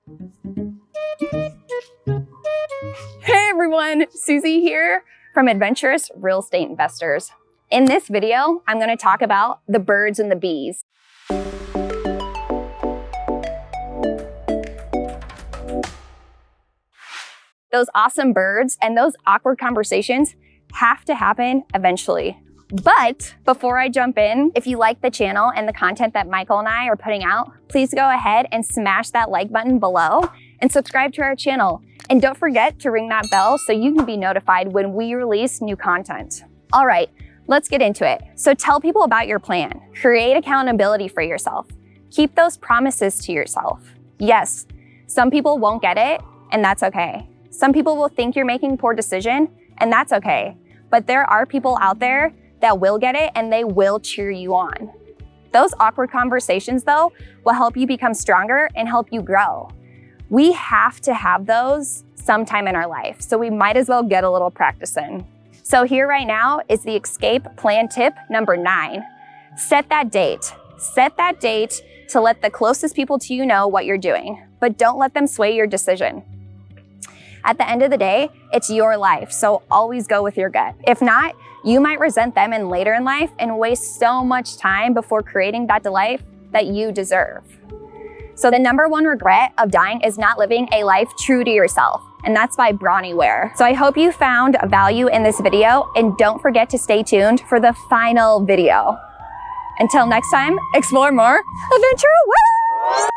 Hey everyone, Susie here from Adventurous Real Estate Investors. In this video, I'm going to talk about the birds and the bees. Those awesome birds and those awkward conversations have to happen eventually. But before I jump in, if you like the channel and the content that Michael and I are putting out, please go ahead and smash that like button below and subscribe to our channel. And don't forget to ring that bell so you can be notified when we release new content. All right, let's get into it. So tell people about your plan. Create accountability for yourself. Keep those promises to yourself. Yes, some people won't get it, and that's okay. Some people will think you're making a poor decision, and that's okay. But there are people out there that will get it, and they will cheer you on. Those awkward conversations, though, will help you become stronger and help you grow. We have to have those sometime in our life, so we might as well get a little practice in. So here right now is the escape plan tip number 9. Set that date. Set that date to let the closest people to you know what you're doing, but don't let them sway your decision. At the end of the day, it's your life, so always go with your gut. If not, you might resent them in later in life and waste so much time before creating that delight that you deserve. So the number one regret of dying is not living a life true to yourself, and that's by Bronnie Ware. So I hope you found value in this video, and don't forget to stay tuned for the final video. Until next time, explore more, adventure away!